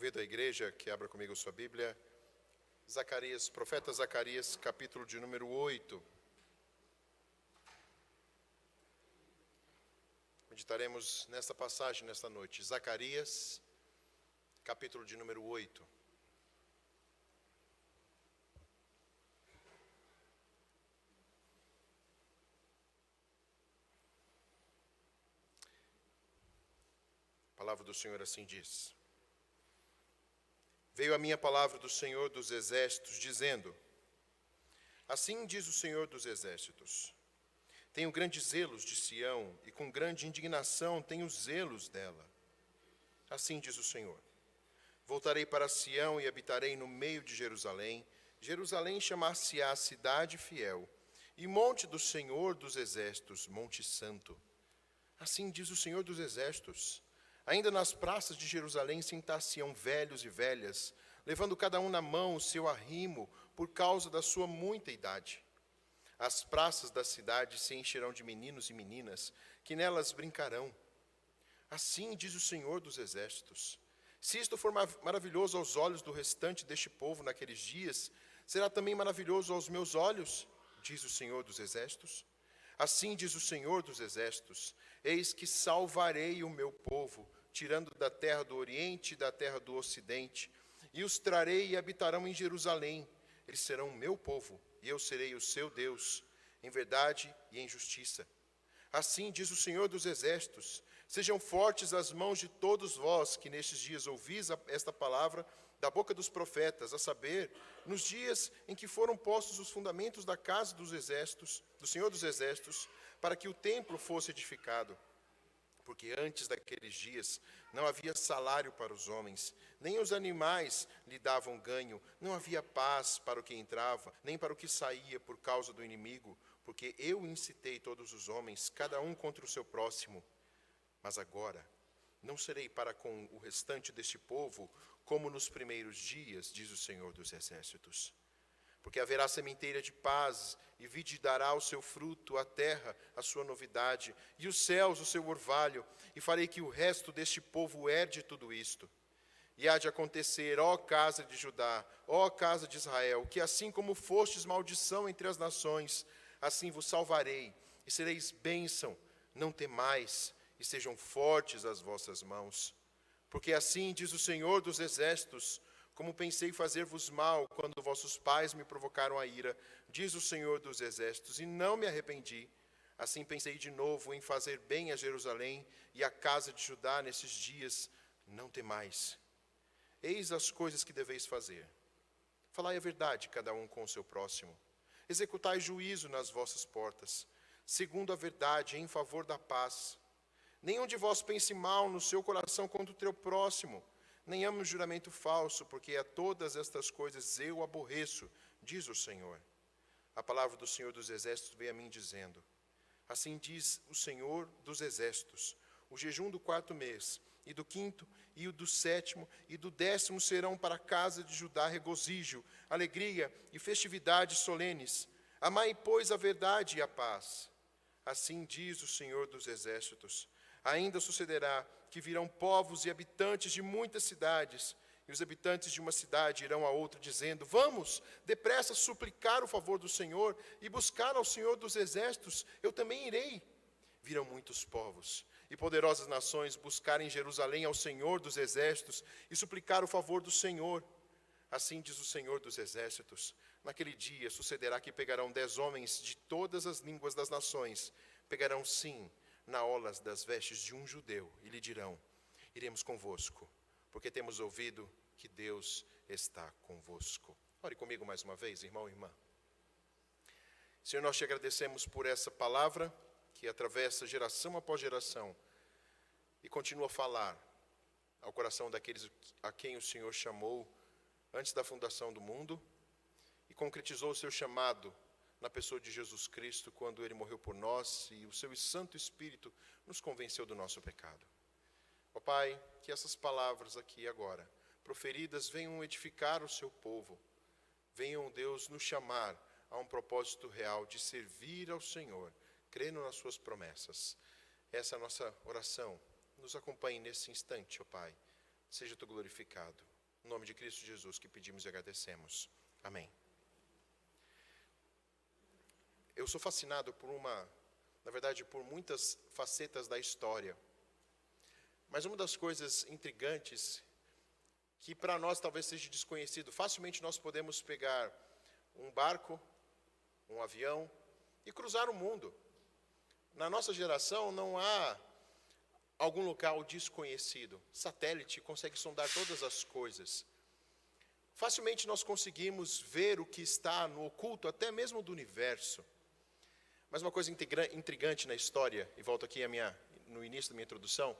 Convido a igreja que abra comigo sua Bíblia. Zacarias, profeta Zacarias, capítulo de número 8. Meditaremos nesta passagem, nesta noite. Zacarias, capítulo de número 8. A palavra do Senhor assim diz: Veio a minha palavra do Senhor dos Exércitos, dizendo: Assim diz o Senhor dos Exércitos: Tenho grandes zelos de Sião, e com grande indignação tenho zelos dela. Assim diz o Senhor: Voltarei para Sião e habitarei no meio de Jerusalém. Jerusalém chamar-se-á cidade fiel, e monte do Senhor dos Exércitos, monte santo. Assim diz o Senhor dos Exércitos: Ainda nas praças de Jerusalém sentar-se-ão velhos e velhas, levando cada um na mão o seu arrimo, por causa da sua muita idade. As praças da cidade se encherão de meninos e meninas, que nelas brincarão. Assim diz o Senhor dos Exércitos: Se isto for maravilhoso aos olhos do restante deste povo naqueles dias, será também maravilhoso aos meus olhos, diz o Senhor dos Exércitos. Assim diz o Senhor dos Exércitos: Eis que salvarei o meu povo, tirando da terra do Oriente e da terra do Ocidente, e os trarei e habitarão em Jerusalém. Eles serão o meu povo, e eu serei o seu Deus, em verdade e em justiça. Assim diz o Senhor dos Exércitos: Sejam fortes as mãos de todos vós, que nestes dias ouvis esta palavra da boca dos profetas, a saber, nos dias em que foram postos os fundamentos da casa dos exércitos, do Senhor dos Exércitos, para que o templo fosse edificado. Porque antes daqueles dias não havia salário para os homens, nem os animais lhe davam ganho, não havia paz para o que entrava, nem para o que saía por causa do inimigo, porque eu incitei todos os homens, cada um contra o seu próximo. Mas agora não serei para com o restante deste povo como nos primeiros dias, diz o Senhor dos Exércitos. Porque haverá sementeira de paz, e vide dará o seu fruto, a terra a sua novidade, e os céus o seu orvalho, e farei que o resto deste povo herde tudo isto. E há de acontecer, ó casa de Judá, ó casa de Israel, que assim como fostes maldição entre as nações, assim vos salvarei, e sereis bênção, não temais, e sejam fortes as vossas mãos. Porque assim diz o Senhor dos Exércitos: Como pensei fazer-vos mal quando vossos pais me provocaram a ira, diz o Senhor dos Exércitos, e não me arrependi. Assim pensei de novo em fazer bem a Jerusalém e à casa de Judá nesses dias. Não temais. Eis as coisas que deveis fazer. Falai a verdade, cada um com o seu próximo. Executai juízo nas vossas portas, segundo a verdade, em favor da paz. Nenhum de vós pense mal no seu coração contra o teu próximo, nem ame o juramento falso, porque a todas estas coisas eu aborreço, diz o Senhor. A palavra do Senhor dos Exércitos veio a mim dizendo: Assim diz o Senhor dos Exércitos: O jejum do 4º mês, e do 5º, e o do 7º, e do 10º serão para a casa de Judá regozijo, alegria e festividades solenes. Amai, pois, a verdade e a paz. Assim diz o Senhor dos Exércitos: Ainda sucederá que virão povos e habitantes de muitas cidades, e os habitantes de uma cidade irão a outra, dizendo: Vamos, depressa suplicar o favor do Senhor e buscar ao Senhor dos Exércitos, eu também irei. Virão muitos povos e poderosas nações buscar em Jerusalém ao Senhor dos Exércitos e suplicar o favor do Senhor. Assim diz o Senhor dos Exércitos: Naquele dia sucederá que pegarão 10 homens de todas as línguas das nações, pegarão sim na olas das vestes de um judeu, e lhe dirão: Iremos convosco, porque temos ouvido que Deus está convosco. Ore comigo mais uma vez, irmão e irmã. Senhor, nós te agradecemos por essa palavra que atravessa geração após geração e continua a falar ao coração daqueles a quem o Senhor chamou antes da fundação do mundo e concretizou o seu chamado na pessoa de Jesus Cristo, quando Ele morreu por nós e o seu Santo Espírito nos convenceu do nosso pecado. Ó Pai, que essas palavras aqui agora, proferidas, venham edificar o seu povo, venham, Deus, nos chamar a um propósito real de servir ao Senhor, crendo nas suas promessas. Essa é a nossa oração. Nos acompanhe nesse instante, ó Pai. Seja Tu glorificado. No nome de Cristo Jesus que pedimos e agradecemos. Amém. Eu sou fascinado por muitas facetas da história. Mas uma das coisas intrigantes, que para nós talvez seja desconhecido, facilmente nós podemos pegar um barco, um avião e cruzar o mundo. Na nossa geração não há algum local desconhecido. Satélite consegue sondar todas as coisas. Facilmente nós conseguimos ver o que está no oculto, até mesmo do universo. Mas uma coisa intrigante na história, e volto aqui no início da minha introdução,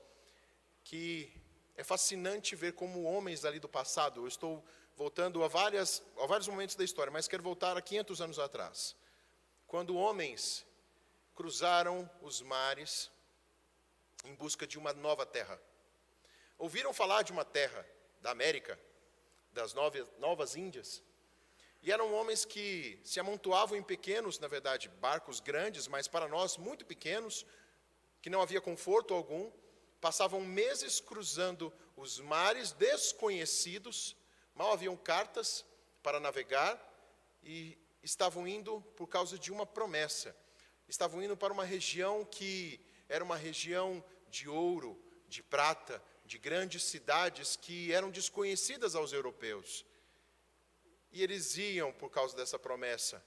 que é fascinante ver como homens ali do passado, eu estou voltando a vários momentos da história, mas quero voltar a 500 anos atrás, quando homens cruzaram os mares em busca de uma nova terra. Ouviram falar de uma terra da América, das Novas Índias, e eram homens que se amontoavam em pequenos, na verdade, barcos grandes, mas para nós muito pequenos, que não havia conforto algum, passavam meses cruzando os mares desconhecidos, mal haviam cartas para navegar, e estavam indo por causa de uma promessa. Estavam indo para uma região que era uma região de ouro, de prata, de grandes cidades que eram desconhecidas aos europeus. E eles iam por causa dessa promessa.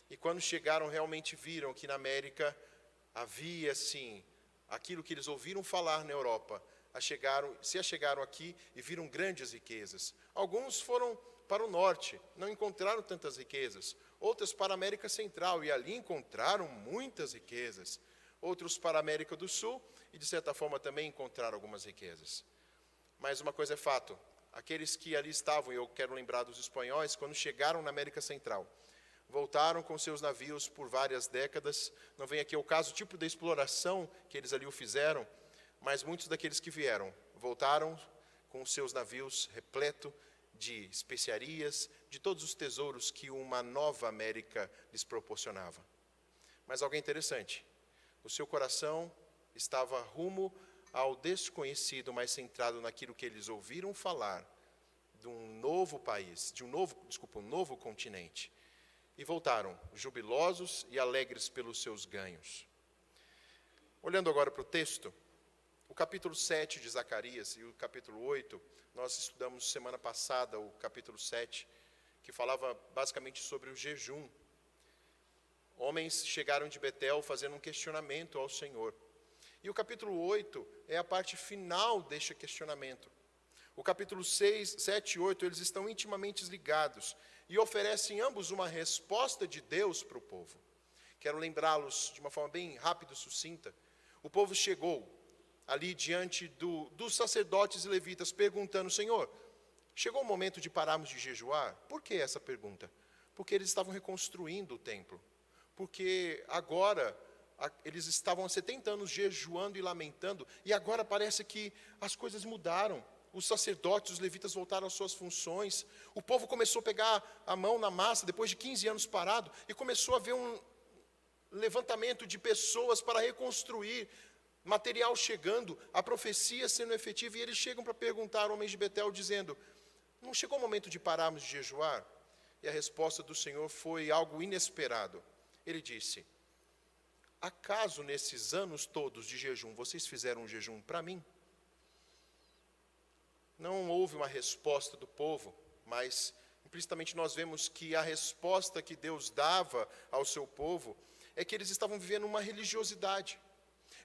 E quando chegaram, realmente viram que na América havia, sim, aquilo que eles ouviram falar na Europa. Se achegaram aqui e viram grandes riquezas. Alguns foram para o norte, não encontraram tantas riquezas. Outros para a América Central, e ali encontraram muitas riquezas. Outros para a América do Sul, e de certa forma também encontraram algumas riquezas. Mas uma coisa é fato, aqueles que ali estavam, e eu quero lembrar dos espanhóis, quando chegaram na América Central, voltaram com seus navios por várias décadas. Não vem aqui ao caso o tipo de exploração que eles ali o fizeram, mas muitos daqueles que vieram, voltaram com seus navios repletos de especiarias, de todos os tesouros que uma nova América lhes proporcionava. Mas algo interessante, o seu coração estava rumo ao desconhecido, mais centrado naquilo que eles ouviram falar de um novo país, um novo continente. E voltaram, jubilosos e alegres pelos seus ganhos. Olhando agora para o texto, o capítulo 7 de Zacarias e o capítulo 8, nós estudamos semana passada o capítulo 7, que falava basicamente sobre o jejum. Homens chegaram de Betel fazendo um questionamento ao Senhor. E o capítulo 8 é a parte final deste questionamento. O capítulo 6, 7 e 8, eles estão intimamente ligados e oferecem ambos uma resposta de Deus para o povo. Quero lembrá-los de uma forma bem rápida e sucinta. O povo chegou ali diante dos sacerdotes e levitas perguntando: Senhor, chegou o momento de pararmos de jejuar? Por que essa pergunta? Porque eles estavam reconstruindo o templo. Porque agora eles estavam há 70 anos jejuando e lamentando, e agora parece que as coisas mudaram. Os sacerdotes, os levitas voltaram às suas funções. O povo começou a pegar a mão na massa, depois de 15 anos parado, e começou a haver um levantamento de pessoas para reconstruir, material chegando, a profecia sendo efetiva, e eles chegam para perguntar, homens de Betel, dizendo: não chegou o momento de pararmos de jejuar? E a resposta do Senhor foi algo inesperado. Ele disse: acaso nesses anos todos de jejum, vocês fizeram um jejum para mim? Não houve uma resposta do povo, mas implicitamente nós vemos que a resposta que Deus dava ao seu povo é que eles estavam vivendo uma religiosidade.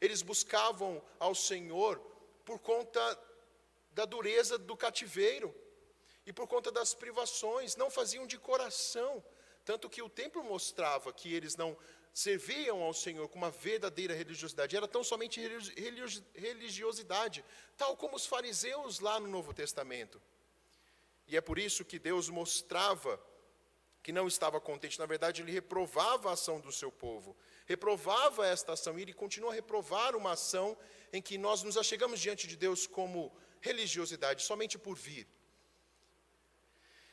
Eles buscavam ao Senhor por conta da dureza do cativeiro e por conta das privações, não faziam de coração. Tanto que o templo mostrava que eles não serviam ao Senhor com uma verdadeira religiosidade, era tão somente religiosidade, tal como os fariseus lá no Novo Testamento. E é por isso que Deus mostrava que não estava contente. Na verdade, Ele reprovava a ação do seu povo, reprovava esta ação, e Ele continua a reprovar uma ação em que nós nos achegamos diante de Deus como religiosidade, somente por vir.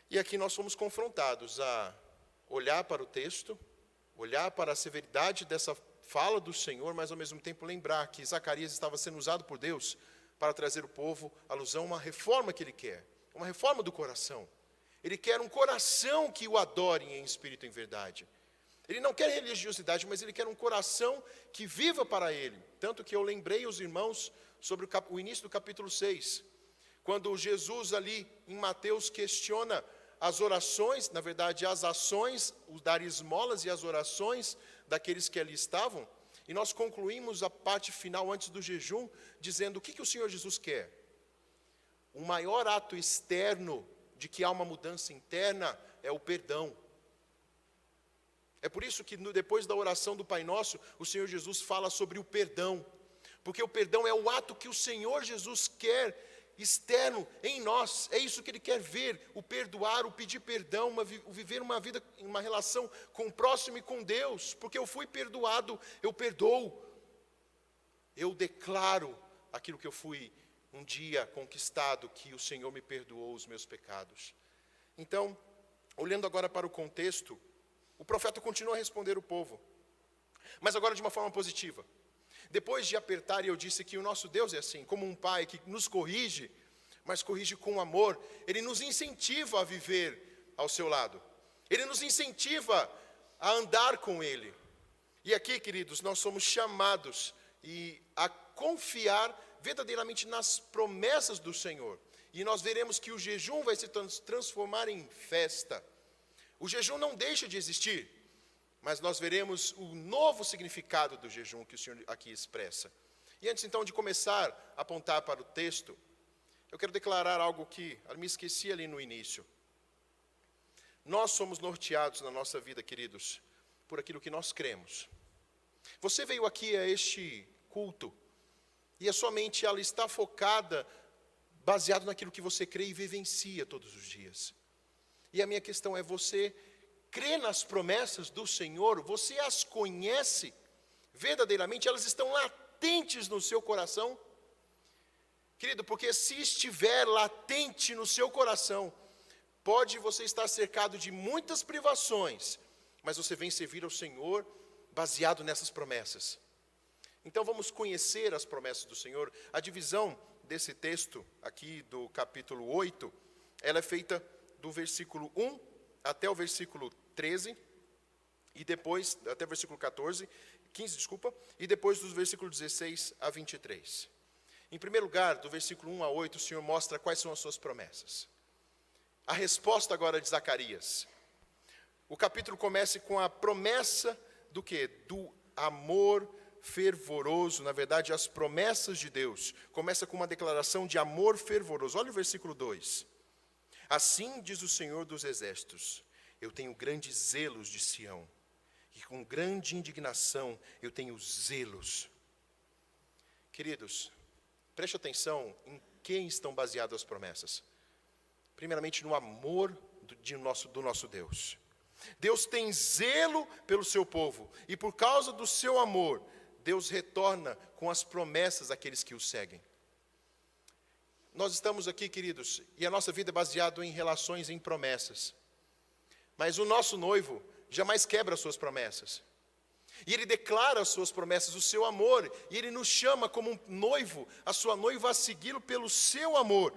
E aqui nós fomos confrontados a olhar para o texto, olhar para a severidade dessa fala do Senhor, mas ao mesmo tempo lembrar que Zacarias estava sendo usado por Deus para trazer o povo à alusão a uma reforma que Ele quer, uma reforma do coração. Ele quer um coração que o adore em espírito e em verdade. Ele não quer religiosidade, mas ele quer um coração que viva para ele. Tanto que eu lembrei os irmãos sobre o início do capítulo 6, quando Jesus ali em Mateus questiona as orações, na verdade as ações, o dar esmolas e as orações daqueles que ali estavam. E nós concluímos a parte final antes do jejum, dizendo o que o Senhor Jesus quer. O maior ato externo de que há uma mudança interna é o perdão. É por isso que depois da oração do Pai Nosso, o Senhor Jesus fala sobre o perdão. Porque o perdão é o ato que o Senhor Jesus quer externo em nós. É isso que Ele quer ver, o perdoar, o pedir perdão, o viver uma vida, uma relação com o próximo e com Deus. Porque eu fui perdoado, eu perdoo. Eu declaro aquilo que eu fui um dia conquistado, que o Senhor me perdoou os meus pecados. Então, olhando agora para o contexto, o profeta continua a responder o povo, mas agora de uma forma positiva. Depois de apertar, eu disse que o nosso Deus é assim, como um pai que nos corrige, mas corrige com amor. Ele nos incentiva a viver ao seu lado. Ele nos incentiva a andar com Ele. E aqui, queridos, nós somos chamados a confiar verdadeiramente nas promessas do Senhor. E nós veremos que o jejum vai se transformar em festa. O jejum não deixa de existir, mas nós veremos o novo significado do jejum que o Senhor aqui expressa. E antes então de começar a apontar para o texto, eu quero declarar algo que eu me esqueci ali no início. Nós somos norteados na nossa vida, queridos, por aquilo que nós cremos. Você veio aqui a este culto, e a sua mente ela está focada, baseado naquilo que você crê e vivencia todos os dias. E a minha questão é, você crê nas promessas do Senhor? Você as conhece verdadeiramente? Elas estão latentes no seu coração? Querido, porque se estiver latente no seu coração, pode você estar cercado de muitas privações, mas você vem servir ao Senhor baseado nessas promessas. Então vamos conhecer as promessas do Senhor. A divisão desse texto aqui do capítulo 8, ela é feita do versículo 1 até o versículo 13, e depois, até o versículo 15, e depois dos versículos 16 a 23. Em primeiro lugar, do versículo 1 a 8, o Senhor mostra quais são as suas promessas. A resposta agora de Zacarias. O capítulo começa com a promessa do quê? Do amor fervoroso, na verdade, as promessas de Deus. Começa com uma declaração de amor fervoroso. Olha o versículo 2. Assim diz o Senhor dos Exércitos, eu tenho grandes zelos de Sião, e com grande indignação eu tenho zelos. Queridos, preste atenção em quem estão baseadas as promessas. Primeiramente no amor do nosso Deus. Deus tem zelo pelo seu povo, e por causa do seu amor, Deus retorna com as promessas àqueles que o seguem. Nós estamos aqui, queridos, e a nossa vida é baseada em relações, em promessas. Mas o nosso noivo jamais quebra as suas promessas. E ele declara as suas promessas, o seu amor, e ele nos chama como um noivo, a sua noiva, a segui-lo pelo seu amor.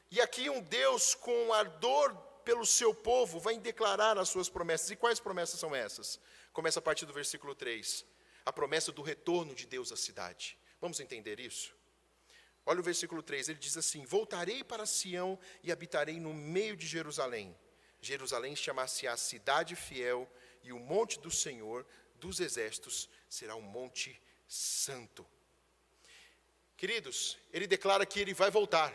E aqui um Deus com ardor pelo seu povo vai declarar as suas promessas. E quais promessas são essas? Começa a partir do versículo 3. A promessa do retorno de Deus à cidade. Vamos entender isso? Olha o versículo 3, ele diz assim: voltarei para Sião e habitarei no meio de Jerusalém. Jerusalém chamar-se a cidade fiel, e o monte do Senhor dos exércitos será um monte santo. Queridos, ele declara que ele vai voltar.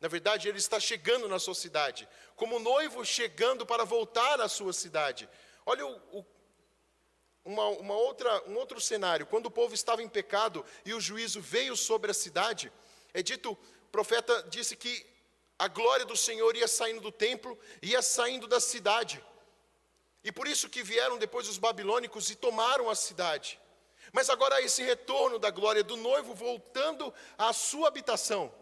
Na verdade, ele está chegando na sua cidade, como noivo chegando para voltar à sua cidade. Olha um outro cenário, quando o povo estava em pecado e o juízo veio sobre a cidade, o profeta disse que a glória do Senhor ia saindo do templo, ia saindo da cidade, e por isso que vieram depois os babilônicos e tomaram a cidade. Mas agora há esse retorno da glória do noivo voltando à sua habitação.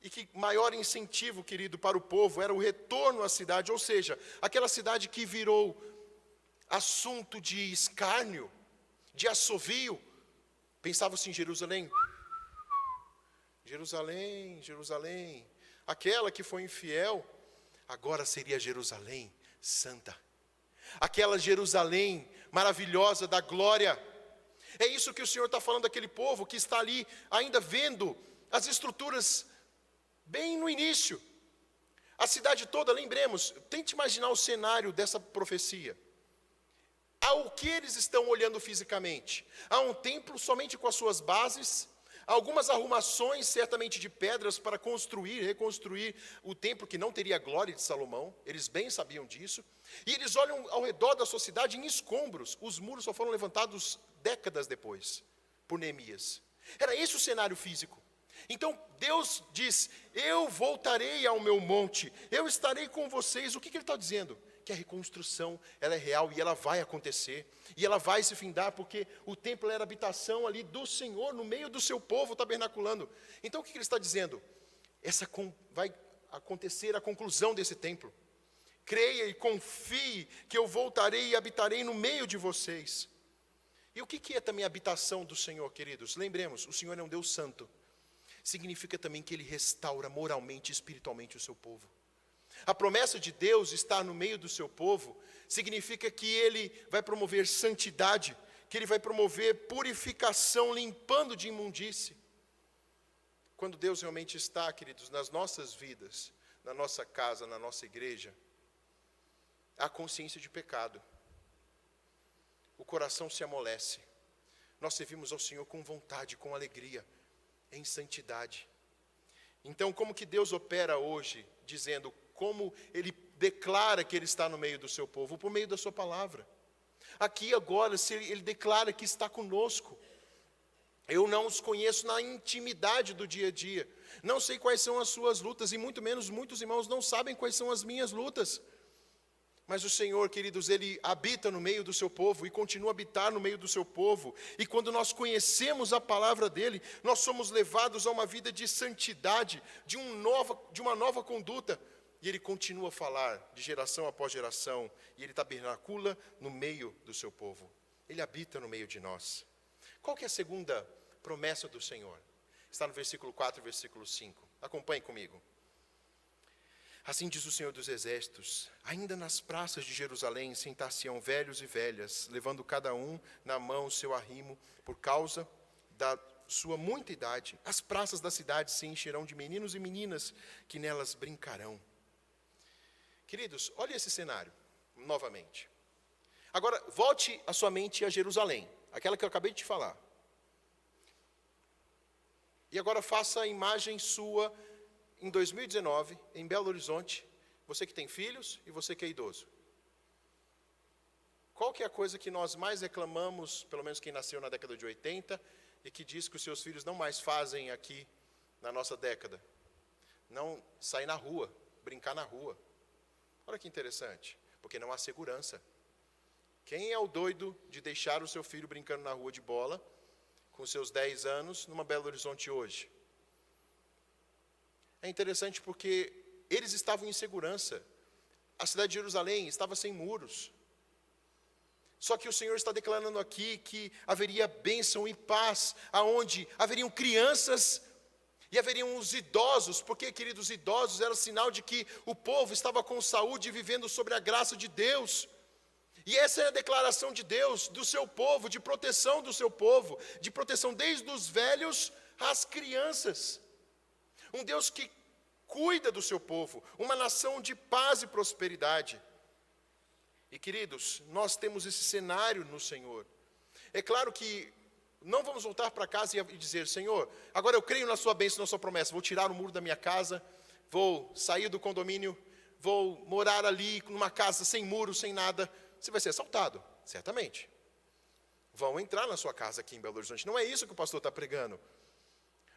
E que maior incentivo, querido, para o povo era o retorno à cidade, ou seja, aquela cidade que virou assunto de escárnio, de assovio. Pensava-se em Jerusalém. Jerusalém, Jerusalém, Aquela que foi infiel, agora seria Jerusalém santa. Aquela Jerusalém maravilhosa da glória. É isso que o Senhor está falando daquele povo que está ali ainda vendo as estruturas bem no início. A cidade toda, lembremos, tente imaginar o cenário dessa profecia. Ao que eles estão olhando fisicamente? Há um templo somente com as suas bases, algumas arrumações, certamente de pedras, para reconstruir o templo que não teria a glória de Salomão. Eles bem sabiam disso. E eles olham ao redor da sua cidade em escombros. Os muros só foram levantados décadas depois, por Neemias. Era esse o cenário físico. Então Deus diz: eu voltarei ao meu monte, eu estarei com vocês. O que ele está dizendo? Que a reconstrução, ela é real e ela vai acontecer, e ela vai se findar, porque o templo era a habitação ali do Senhor, no meio do seu povo tabernaculando. Então o que ele está dizendo? Vai acontecer a conclusão desse templo. Creia e confie que eu voltarei e habitarei no meio de vocês. E o que é também a habitação do Senhor, queridos? Lembremos, o Senhor é um Deus santo. Significa também que Ele restaura moralmente e espiritualmente o seu povo. A promessa de Deus estar no meio do seu povo significa que Ele vai promover santidade, que Ele vai promover purificação, limpando de imundície. Quando Deus realmente está, queridos, nas nossas vidas, na nossa casa, na nossa igreja, há consciência de pecado. O coração se amolece. Nós servimos ao Senhor com vontade, com alegria, em santidade. Então, como que Deus opera hoje, dizendo como Ele declara que Ele está no meio do seu povo? Por meio da sua palavra. Aqui agora, Ele declara que está conosco. Eu não os conheço na intimidade do dia a dia. Não sei quais são as suas lutas, e muito menos muitos irmãos não sabem quais são as minhas lutas. Mas o Senhor, queridos, Ele habita no meio do seu povo e continua a habitar no meio do seu povo. E quando nós conhecemos a palavra dEle, nós somos levados a uma vida de santidade, de uma nova conduta. E Ele continua a falar de geração após geração. E Ele tabernacula no meio do seu povo. Ele habita no meio de nós. Qual que é a segunda promessa do Senhor? Está no versículo 4 e versículo 5. Acompanhe comigo. Assim diz o Senhor dos Exércitos: ainda nas praças de Jerusalém sentar-se-ão velhos e velhas, levando cada um na mão o seu arrimo, por causa da sua muita idade. As praças da cidade se encherão de meninos e meninas que nelas brincarão. Queridos, olhe esse cenário, novamente. Agora, volte a sua mente a Jerusalém, aquela que eu acabei de te falar. E agora faça a imagem sua em 2019, em Belo Horizonte, você que tem filhos e você que é idoso. Qual que é a coisa que nós mais reclamamos, pelo menos quem nasceu na década de 80, e que diz que os seus filhos não mais fazem aqui na nossa década? Não sair na rua, brincar na rua. Olha que interessante, porque não há segurança. Quem é o doido de deixar o seu filho brincando na rua de bola, com seus 10 anos, numa Belo Horizonte hoje? É interessante porque eles estavam em segurança. A cidade de Jerusalém estava sem muros. Só que o Senhor está declarando aqui que haveria bênção e paz, aonde haveriam crianças e haveriam os idosos, porque, queridos, idosos era sinal de que o povo estava com saúde e vivendo sobre a graça de Deus. E essa é a declaração de Deus, do seu povo, de proteção do seu povo, de proteção desde os velhos às crianças. Um Deus que cuida do seu povo, uma nação de paz e prosperidade. E, queridos, nós temos esse cenário no Senhor. É claro que não vamos voltar para casa e dizer: Senhor, agora eu creio na sua bênção, na sua promessa, vou tirar o muro da minha casa, vou sair do condomínio, vou morar ali numa casa sem muro, sem nada. Você vai ser assaltado, certamente. Vão entrar na sua casa aqui em Belo Horizonte. Não é isso que o pastor está pregando.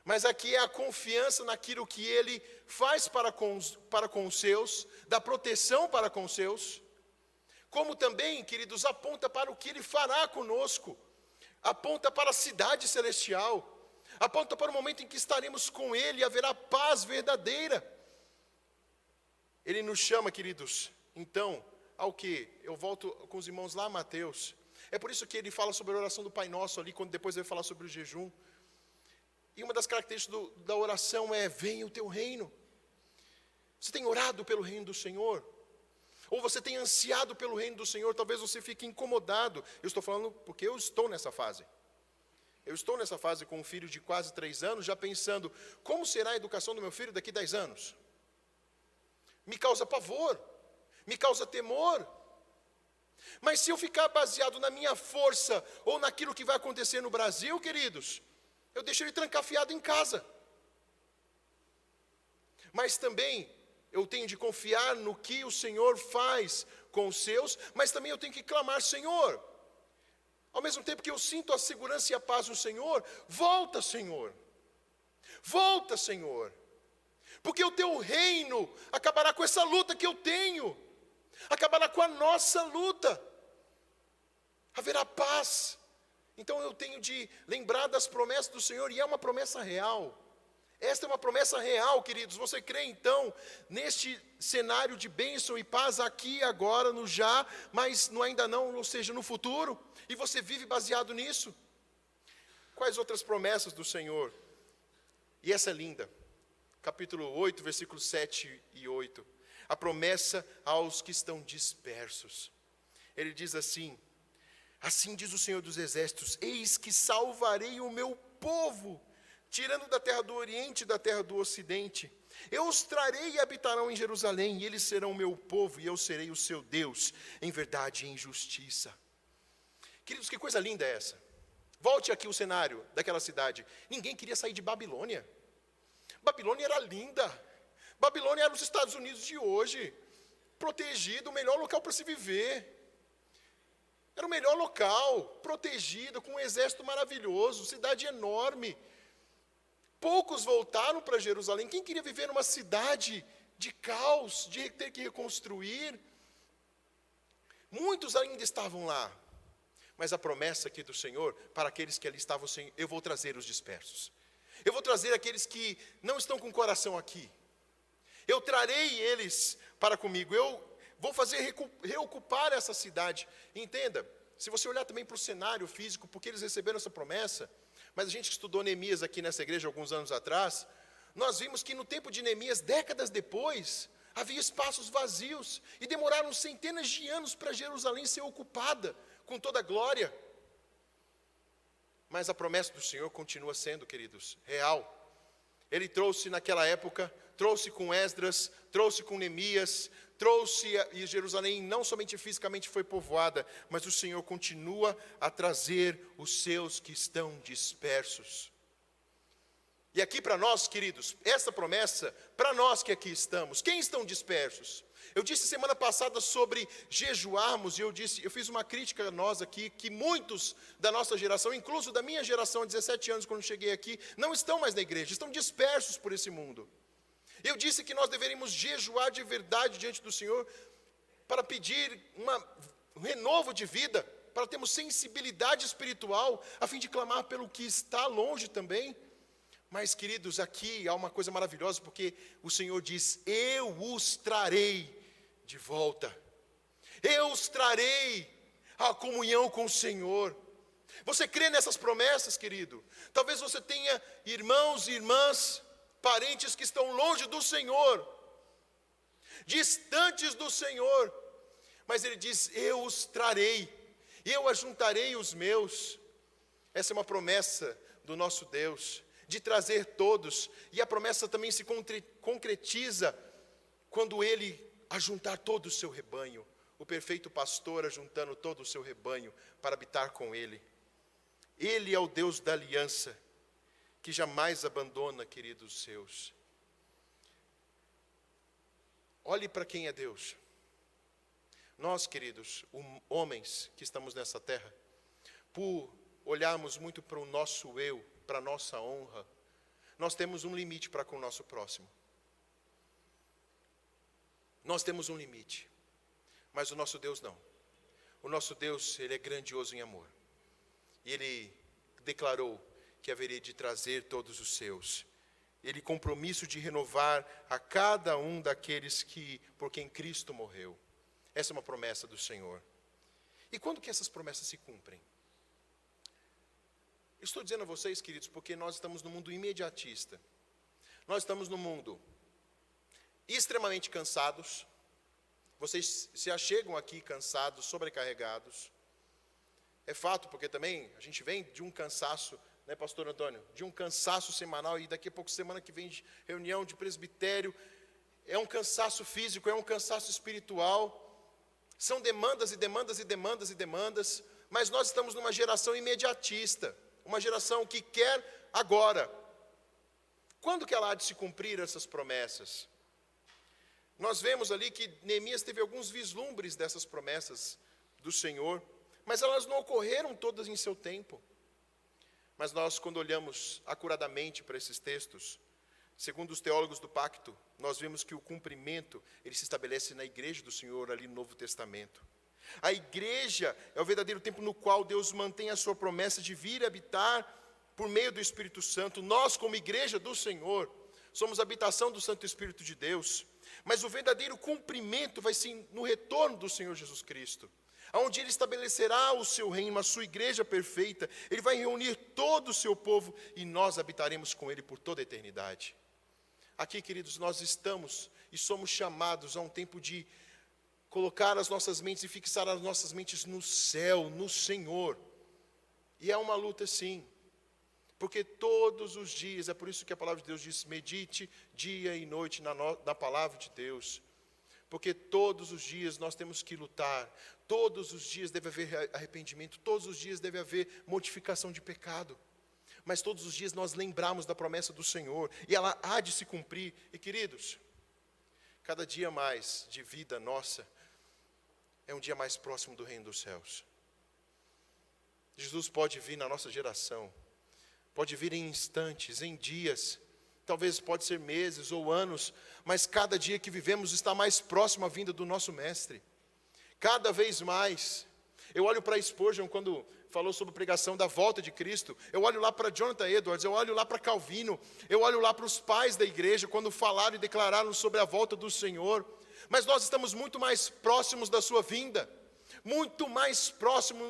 Mas aqui é a confiança naquilo que Ele faz para com os seus, da proteção para com os seus, como também, queridos, aponta para o que Ele fará conosco, aponta para a cidade celestial, aponta para o momento em que estaremos com Ele e haverá paz verdadeira. Ele nos chama, queridos, então, ao que? Eu volto com os irmãos lá a Mateus. É por isso que ele fala sobre a oração do Pai Nosso ali, quando depois ele vai falar sobre o jejum. E uma das características da oração é: venha o teu reino. Você tem orado pelo reino do Senhor? Ou você tem ansiado pelo reino do Senhor? Talvez você fique incomodado. Eu estou falando porque eu estou nessa fase. Eu estou nessa fase com um filho de quase 3 anos, já pensando, como será a educação do meu filho daqui a 10 anos? Me causa pavor, me causa temor. Mas se eu ficar baseado na minha força, ou naquilo que vai acontecer no Brasil, queridos, eu deixo ele trancafiado em casa. Mas também, eu tenho de confiar no que o Senhor faz com os seus, mas também eu tenho que clamar, Senhor, ao mesmo tempo que eu sinto a segurança e a paz no Senhor, volta, Senhor, volta, Senhor, porque o teu reino acabará com essa luta que eu tenho, acabará com a nossa luta, haverá paz. Então eu tenho de lembrar das promessas do Senhor, e é uma promessa real. Esta é uma promessa real, queridos. Você crê então neste cenário de bênção e paz aqui, agora, no já, mas no ainda não, ou seja, no futuro? E você vive baseado nisso? Quais outras promessas do Senhor? E essa é linda. Capítulo 8, versículos 7 e 8. A promessa aos que estão dispersos. Ele diz assim: assim diz o Senhor dos Exércitos, eis que salvarei o meu povo, tirando da terra do Oriente e da terra do Ocidente. Eu os trarei e habitarão em Jerusalém, e eles serão o meu povo, e eu serei o seu Deus, em verdade e em justiça. Queridos, que coisa linda é essa? Volte aqui o cenário daquela cidade. Ninguém queria sair de Babilônia. Babilônia era linda. Babilônia era os Estados Unidos de hoje. Protegido, o melhor local para se viver. Era o melhor local, protegido, com um exército maravilhoso, cidade enorme. Poucos voltaram para Jerusalém. Quem queria viver numa cidade de caos, de ter que reconstruir? Muitos ainda estavam lá. Mas a promessa aqui do Senhor, para aqueles que ali estavam, Senhor, eu vou trazer os dispersos. Eu vou trazer aqueles que não estão com o coração aqui. Eu trarei eles para comigo. Eu vou fazer reocupar essa cidade. Entenda, se você olhar também para o cenário físico, porque eles receberam essa promessa, mas a gente que estudou Neemias aqui nessa igreja alguns anos atrás, nós vimos que no tempo de Neemias, décadas depois, havia espaços vazios, e demoraram centenas de anos para Jerusalém ser ocupada, com toda a glória. Mas a promessa do Senhor continua sendo, queridos, real. Ele trouxe naquela época, trouxe com Esdras, trouxe com Neemias, trouxe, e Jerusalém não somente fisicamente foi povoada, mas o Senhor continua a trazer os seus que estão dispersos. E aqui para nós, queridos, essa promessa, para nós que aqui estamos, quem estão dispersos? Eu disse semana passada sobre jejuarmos, e eu fiz uma crítica a nós aqui, que muitos da nossa geração, incluso da minha geração, 17 anos, quando cheguei aqui, não estão mais na igreja, estão dispersos por esse mundo. Eu disse que nós deveríamos jejuar de verdade diante do Senhor, para pedir um renovo de vida, para termos sensibilidade espiritual, a fim de clamar pelo que está longe também. Mas, queridos, aqui há uma coisa maravilhosa, porque o Senhor diz, eu os trarei de volta. Eu os trarei à comunhão com o Senhor. Você crê nessas promessas, querido? Talvez você tenha irmãos e irmãs, parentes que estão longe do Senhor, distantes do Senhor, mas Ele diz, eu os trarei, eu ajuntarei os meus. Essa é uma promessa do nosso Deus, de trazer todos, e a promessa também se concretiza quando Ele ajuntar todo o seu rebanho, o perfeito pastor ajuntando todo o seu rebanho para habitar com Ele. Ele é o Deus da aliança, que jamais abandona, queridos seus. Olhe para quem é Deus. Nós, queridos, homens que estamos nessa terra, por olharmos muito para o nosso eu, para a nossa honra, nós temos um limite para com o nosso próximo. Nós temos um limite, mas o nosso Deus não. O nosso Deus, Ele é grandioso em amor. E Ele declarou que haveria de trazer todos os seus. Ele compromisso de renovar a cada um daqueles por quem Cristo morreu. Essa é uma promessa do Senhor. E quando que essas promessas se cumprem? Estou dizendo a vocês, queridos, porque nós estamos no mundo imediatista. Nós estamos no mundo extremamente cansados. Vocês se achegam aqui cansados, sobrecarregados. É fato, porque também a gente vem de um cansaço, né, pastor Antônio? De um cansaço semanal, e daqui a pouco, semana que vem, de reunião de presbitério. É um cansaço físico, é um cansaço espiritual. São demandas e demandas e demandas e demandas. Mas nós estamos numa geração imediatista. Uma geração que quer agora. Quando que ela há de se cumprir essas promessas? Nós vemos ali que Neemias teve alguns vislumbres dessas promessas do Senhor, mas elas não ocorreram todas em seu tempo. Mas nós, quando olhamos acuradamente para esses textos, segundo os teólogos do pacto, nós vemos que o cumprimento, ele se estabelece na igreja do Senhor, ali no Novo Testamento. A igreja é o verdadeiro tempo no qual Deus mantém a sua promessa de vir habitar por meio do Espírito Santo. Nós, como igreja do Senhor, somos a habitação do Santo Espírito de Deus. Mas o verdadeiro cumprimento vai ser no retorno do Senhor Jesus Cristo, onde Ele estabelecerá o seu reino, a sua igreja perfeita. Ele vai reunir todo o seu povo e nós habitaremos com Ele por toda a eternidade. Aqui, queridos, nós estamos e somos chamados a um tempo de colocar as nossas mentes e fixar as nossas mentes no céu, no Senhor. E é uma luta, sim. Porque todos os dias, é por isso que a palavra de Deus diz, medite dia e noite na palavra de Deus. Porque todos os dias nós temos que lutar, todos os dias deve haver arrependimento, todos os dias deve haver mortificação de pecado. Mas todos os dias nós lembramos da promessa do Senhor, e ela há de se cumprir. E queridos, cada dia mais de vida nossa, é um dia mais próximo do reino dos céus. Jesus pode vir na nossa geração, pode vir em instantes, em dias, talvez pode ser meses ou anos, mas cada dia que vivemos está mais próximo à vinda do nosso Mestre. Cada vez mais. Eu olho para Spurgeon quando falou sobre a pregação da volta de Cristo. Eu olho lá para Jonathan Edwards, eu olho lá para Calvino, eu olho lá para os pais da igreja quando falaram e declararam sobre a volta do Senhor. Mas nós estamos muito mais próximos da sua vinda. Muito mais próximo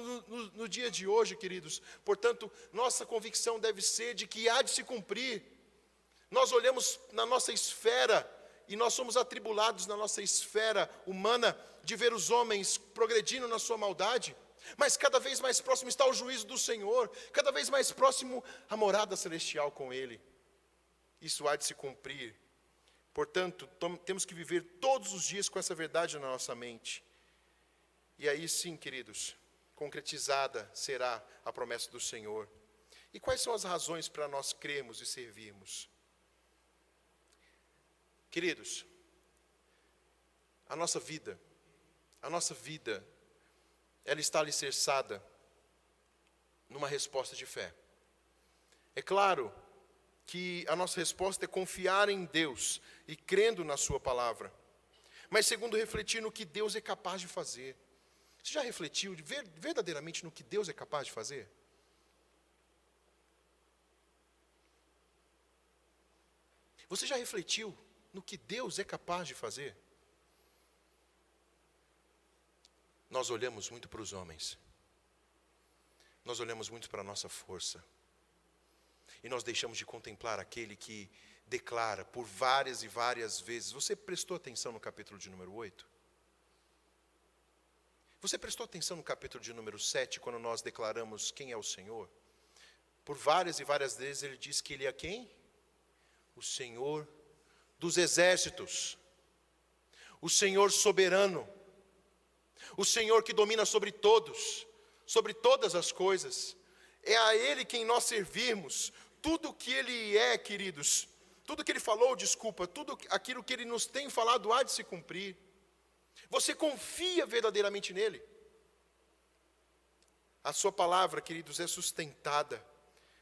no dia de hoje, queridos. Portanto, nossa convicção deve ser de que há de se cumprir. Nós olhamos na nossa esfera, e nós somos atribulados na nossa esfera humana, de ver os homens progredindo na sua maldade. Mas cada vez mais próximo está o juízo do Senhor, cada vez mais próximo a morada celestial com Ele. Isso há de se cumprir. Portanto, temos que viver todos os dias com essa verdade na nossa mente. E aí sim, queridos, concretizada será a promessa do Senhor. E quais são as razões para nós crermos e servirmos? Queridos, a nossa vida, ela está alicerçada numa resposta de fé. É claro que a nossa resposta é confiar em Deus e crendo na sua palavra. Mas segundo, refletir no que Deus é capaz de fazer. Você já refletiu verdadeiramente no que Deus é capaz de fazer? Você já refletiu no que Deus é capaz de fazer? Nós olhamos muito para os homens. Nós olhamos muito para a nossa força. E nós deixamos de contemplar aquele que declara por várias e várias vezes. Você prestou atenção no capítulo de número 8? Você prestou atenção no capítulo de número 7, quando nós declaramos quem é o Senhor? Por várias e várias vezes ele diz que Ele é quem? O Senhor dos exércitos. O Senhor soberano. O Senhor que domina sobre todos, sobre todas as coisas. É a Ele quem nós servirmos. Tudo que Ele é, queridos, tudo que Ele falou, tudo aquilo que Ele nos tem falado há de se cumprir. Você confia verdadeiramente nele? A sua palavra, queridos, é sustentada.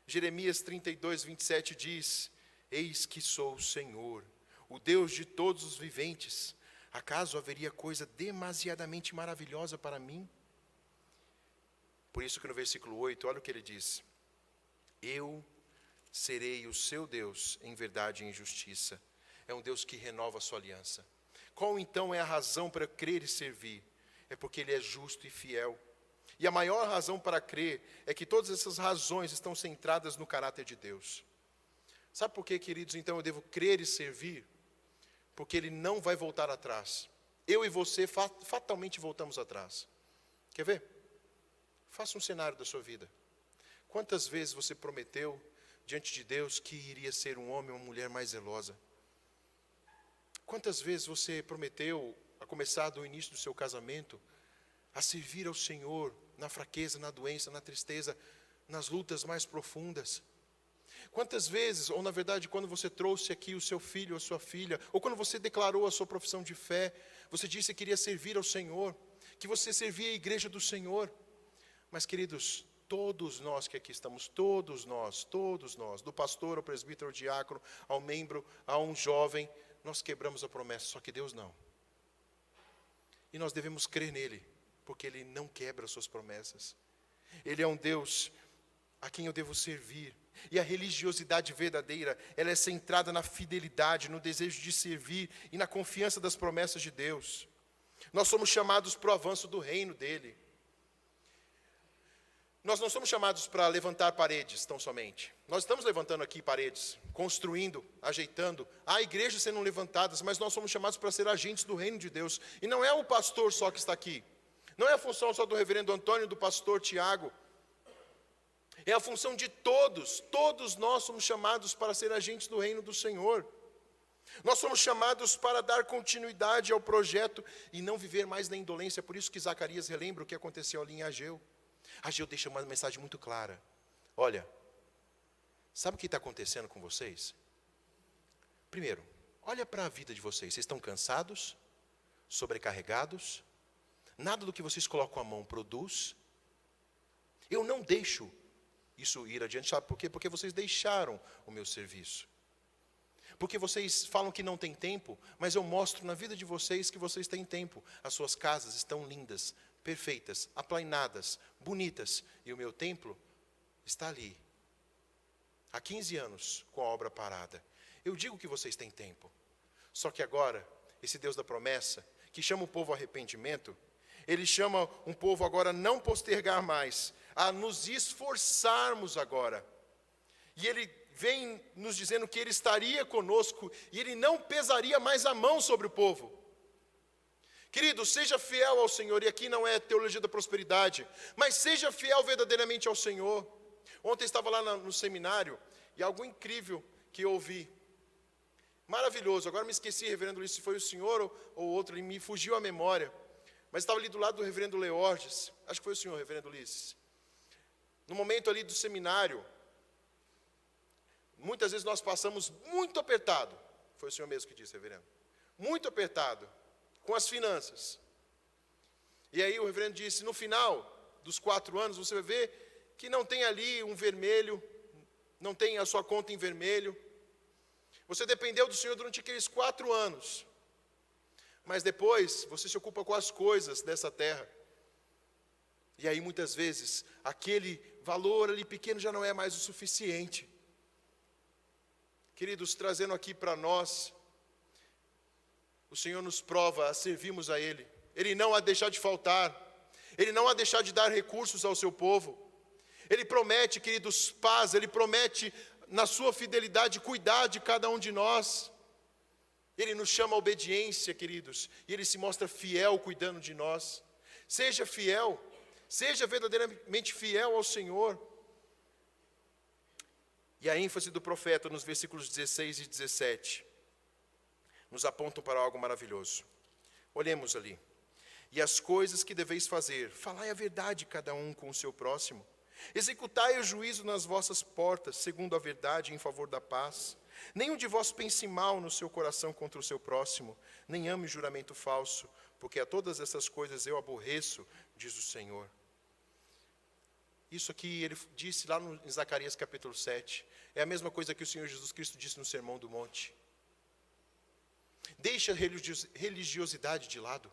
Jeremias 32, 27 diz: eis que sou o Senhor, o Deus de todos os viventes. Acaso haveria coisa demasiadamente maravilhosa para mim? Por isso que no versículo 8, olha o que ele diz: eu serei o seu Deus em verdade e em justiça. É um Deus que renova a sua aliança. Qual então é a razão para crer e servir? É porque Ele é justo e fiel. E a maior razão para crer é que todas essas razões estão centradas no caráter de Deus. Sabe por quê, queridos, então eu devo crer e servir? porque Ele não vai voltar atrás. Eu e você fatalmente voltamos atrás. Quer ver? Faça um cenário da sua vida. Quantas vezes você prometeu diante de Deus que iria ser um homem ou uma mulher mais zelosa? Quantas vezes você prometeu, a começar do início do seu casamento, a servir ao Senhor na fraqueza, na doença, na tristeza, nas lutas mais profundas? Quantas vezes, ou na verdade, quando você trouxe aqui o seu filho ou a sua filha, ou quando você declarou a sua profissão de fé, você disse que queria servir ao Senhor, que você servia a igreja do Senhor. Mas, queridos, todos nós que aqui estamos, todos nós, do pastor ao presbítero, ao diácono, ao membro, a um jovem, nós quebramos a promessa, só que Deus não. E nós devemos crer nele, porque Ele não quebra as suas promessas. Ele é um Deus a quem eu devo servir. E a religiosidade verdadeira, ela é centrada na fidelidade, no desejo de servir e na confiança das promessas de Deus. Nós somos chamados para o avanço do reino dEle. Nós não somos chamados para levantar paredes, tão somente. Nós estamos levantando aqui paredes, construindo, ajeitando. Há igrejas sendo levantadas, mas nós somos chamados para ser agentes do reino de Deus. E não é o pastor só que está aqui. Não é a função só do reverendo Antônio, do pastor Tiago. É a função de todos. Todos nós somos chamados para ser agentes do reino do Senhor. Nós somos chamados para dar continuidade ao projeto e não viver mais na indolência. Por isso que Zacarias relembra o que aconteceu ali em Ageu. Ageu deixa uma mensagem muito clara. Olha, sabe o que está acontecendo com vocês? Primeiro, olha para a vida de vocês. Vocês estão cansados? Sobrecarregados? Nada do que vocês colocam a mão produz? Eu não deixo isso ir adiante, sabe por quê? Porque vocês deixaram o meu serviço. Porque vocês falam que não tem tempo, mas eu mostro na vida de vocês que vocês têm tempo. As suas casas estão lindas, perfeitas, aplainadas, bonitas. E o meu templo está ali, há 15 anos, com a obra parada. Eu digo que vocês têm tempo. Só que agora, esse Deus da promessa, que chama o povo ao arrependimento, Ele chama um povo agora a não postergar mais, a nos esforçarmos agora. E Ele vem nos dizendo que Ele estaria conosco e Ele não pesaria mais a mão sobre o povo. Querido, seja fiel ao Senhor, e aqui não é teologia da prosperidade, mas seja fiel verdadeiramente ao Senhor. Ontem estava lá no seminário, e algo incrível que eu ouvi, maravilhoso, agora me esqueci, reverendo Ulisses, se foi o senhor ou outro, me fugiu a memória, mas estava ali do lado do reverendo Leorges, acho que foi o senhor, reverendo Ulisses. No momento ali do seminário, muitas vezes nós passamos muito apertado, foi o senhor mesmo que disse, reverendo, muito apertado, com as finanças. E aí o reverendo disse, no final dos 4 anos, você vai ver que não tem ali um vermelho, não tem a sua conta em vermelho. Você dependeu do Senhor durante aqueles 4 anos. Mas depois, você se ocupa com as coisas dessa terra. E aí, muitas vezes, aquele valor ali pequeno já não é mais o suficiente. Queridos, trazendo aqui para nós, o Senhor nos prova a servirmos a Ele. Ele não há de deixar de faltar. Ele não há de deixar de dar recursos ao seu povo. Ele promete, queridos, paz. Ele promete, na sua fidelidade, cuidar de cada um de nós. Ele nos chama à obediência, queridos. E Ele se mostra fiel cuidando de nós. Seja fiel. Seja verdadeiramente fiel ao Senhor. E a ênfase do profeta nos versículos 16 e 17 nos apontam para algo maravilhoso. Olhemos ali. E as coisas que deveis fazer, falai a verdade cada um com o seu próximo. Executai o juízo nas vossas portas, segundo a verdade, em favor da paz. Nenhum de vós pense mal no seu coração contra o seu próximo, nem ame juramento falso, porque a todas essas coisas eu aborreço, diz o Senhor. Isso aqui ele disse lá em Zacarias capítulo 7. É a mesma coisa que o Senhor Jesus Cristo disse no Sermão do Monte. Deixe a religiosidade de lado.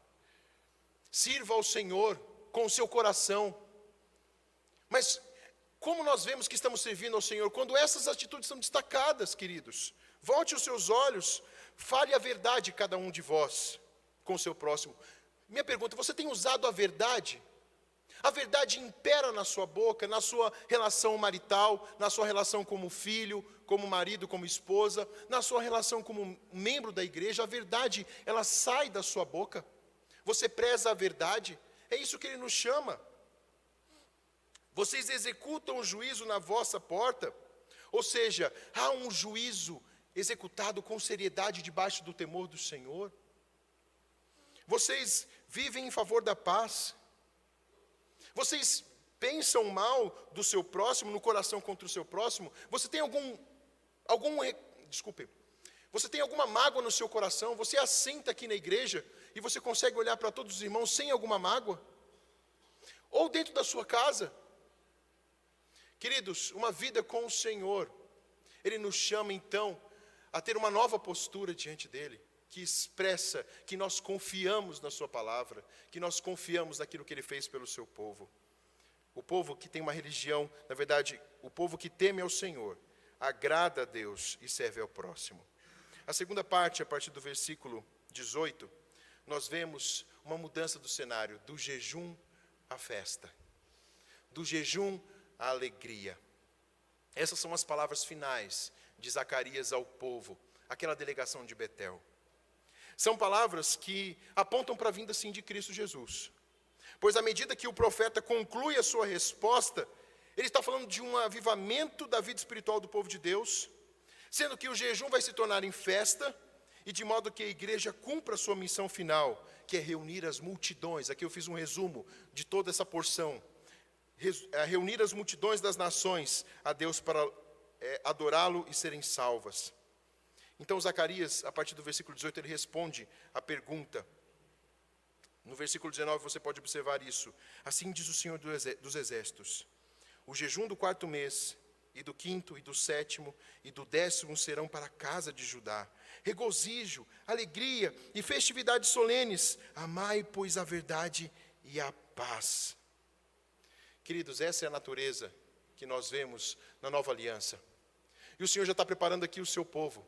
Sirva ao Senhor com o seu coração. Mas como nós vemos que estamos servindo ao Senhor? Quando essas atitudes são destacadas, queridos. Volte os seus olhos, fale a verdade cada um de vós com o seu próximo. Minha pergunta, você tem usado a verdade? A verdade impera na sua boca, na sua relação marital, na sua relação como filho, como marido, como esposa, na sua relação como membro da igreja. A verdade, ela sai da sua boca. Você preza a verdade. É isso que ele nos chama. Vocês executam o juízo na vossa porta. Ou seja, há um juízo executado com seriedade debaixo do temor do Senhor. Vocês vivem em favor da paz. Vocês pensam mal do seu próximo, no coração contra o seu próximo. Você tem você tem alguma mágoa no seu coração? Você assenta aqui na igreja e você consegue olhar para todos os irmãos sem alguma mágoa? Ou dentro da sua casa? Queridos, uma vida com o Senhor, Ele nos chama então a ter uma nova postura diante dEle, que expressa que nós confiamos na sua palavra, que nós confiamos naquilo que Ele fez pelo seu povo. O povo que tem uma religião, na verdade, o povo que teme ao Senhor, agrada a Deus e serve ao próximo. A segunda parte, a partir do versículo 18, nós vemos uma mudança do cenário, do jejum à festa, do jejum à alegria. Essas são as palavras finais de Zacarias ao povo, aquela delegação de Betel. São palavras que apontam para a vinda, sim, de Cristo Jesus. Pois à medida que o profeta conclui a sua resposta, ele está falando de um avivamento da vida espiritual do povo de Deus, sendo que o jejum vai se tornar em festa, e de modo que a igreja cumpra a sua missão final, que é reunir as multidões. Aqui eu fiz um resumo de toda essa porção. Reunir as multidões das nações a Deus para adorá-lo e serem salvas. Então Zacarias, a partir do versículo 18, ele responde a pergunta. No versículo 19 você pode observar isso. Assim diz o Senhor dos Exércitos: o jejum do 4º mês, e do 5º, e do 7º, e do 10º serão para a casa de Judá. Regozijo, alegria e festividades solenes. Amai, pois, a verdade e a paz. Queridos, essa é a natureza que nós vemos na nova aliança. E o Senhor já está preparando aqui o seu povo.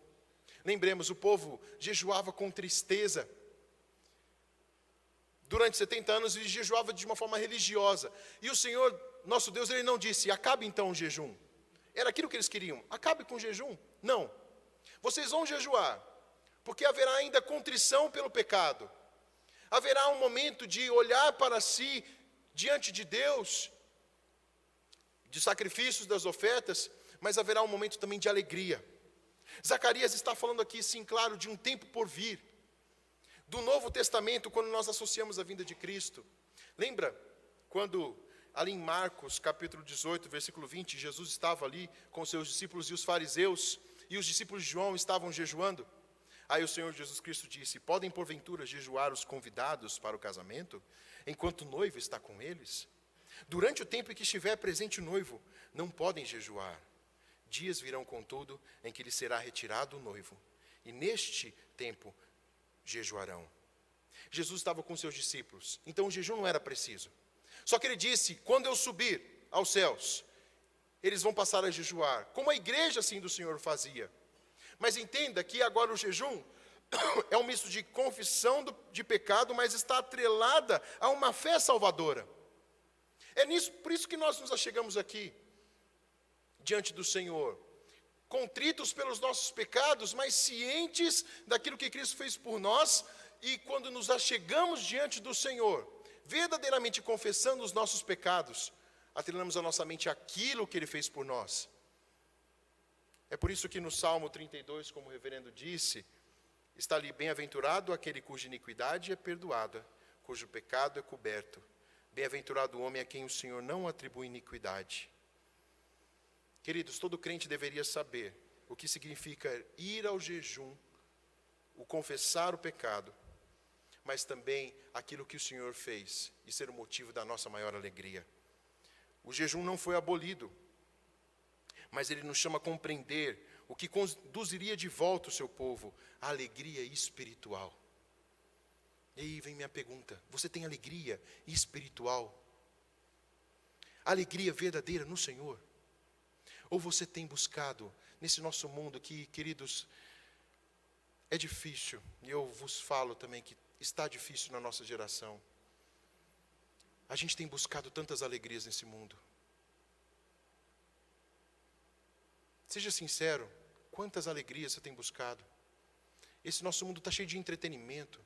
Lembremos, o povo jejuava com tristeza. Durante 70 anos ele jejuava de uma forma religiosa. E o Senhor, nosso Deus, Ele não disse: acabe então o jejum. Era aquilo que eles queriam: acabe com o jejum. Não. Vocês vão jejuar, porque haverá ainda contrição pelo pecado. Haverá um momento de olhar para si diante de Deus, de sacrifícios, das ofertas, mas haverá um momento também de alegria. Zacarias está falando aqui, sim, claro, de um tempo por vir. Do Novo Testamento, quando nós associamos a vinda de Cristo. Lembra quando, ali em Marcos, capítulo 18, versículo 20, Jesus estava ali com seus discípulos e os fariseus, e os discípulos de João estavam jejuando? Aí o Senhor Jesus Cristo disse: podem porventura jejuar os convidados para o casamento, enquanto o noivo está com eles? Durante o tempo em que estiver presente o noivo, não podem jejuar. Dias virão, contudo, em que lhe será retirado o noivo, e neste tempo jejuarão. Jesus estava com seus discípulos, então o jejum não era preciso. Só que ele disse: quando eu subir aos céus, eles vão passar a jejuar, como a igreja assim do Senhor fazia. Mas entenda que agora o jejum é um misto de confissão de pecado, mas está atrelada a uma fé salvadora. Por isso que nós nos achegamos aqui, diante do Senhor, contritos pelos nossos pecados, mas cientes daquilo que Cristo fez por nós, e quando nos achegamos diante do Senhor, verdadeiramente confessando os nossos pecados, atrelamos a nossa mente àquilo que Ele fez por nós. É por isso que no Salmo 32, como o reverendo disse, está ali: bem-aventurado aquele cuja iniquidade é perdoada, cujo pecado é coberto. Bem-aventurado o homem a quem o Senhor não atribui iniquidade. Queridos, todo crente deveria saber o que significa ir ao jejum, o confessar o pecado, mas também aquilo que o Senhor fez e ser o motivo da nossa maior alegria. O jejum não foi abolido, mas ele nos chama a compreender o que conduziria de volta o seu povo à alegria espiritual. E aí vem minha pergunta: você tem alegria espiritual? Alegria verdadeira no Senhor? Ou você tem buscado nesse nosso mundo que, queridos, é difícil, e eu vos falo também que está difícil na nossa geração. A gente tem buscado tantas alegrias nesse mundo. Seja sincero, quantas alegrias você tem buscado? Esse nosso mundo está cheio de entretenimento.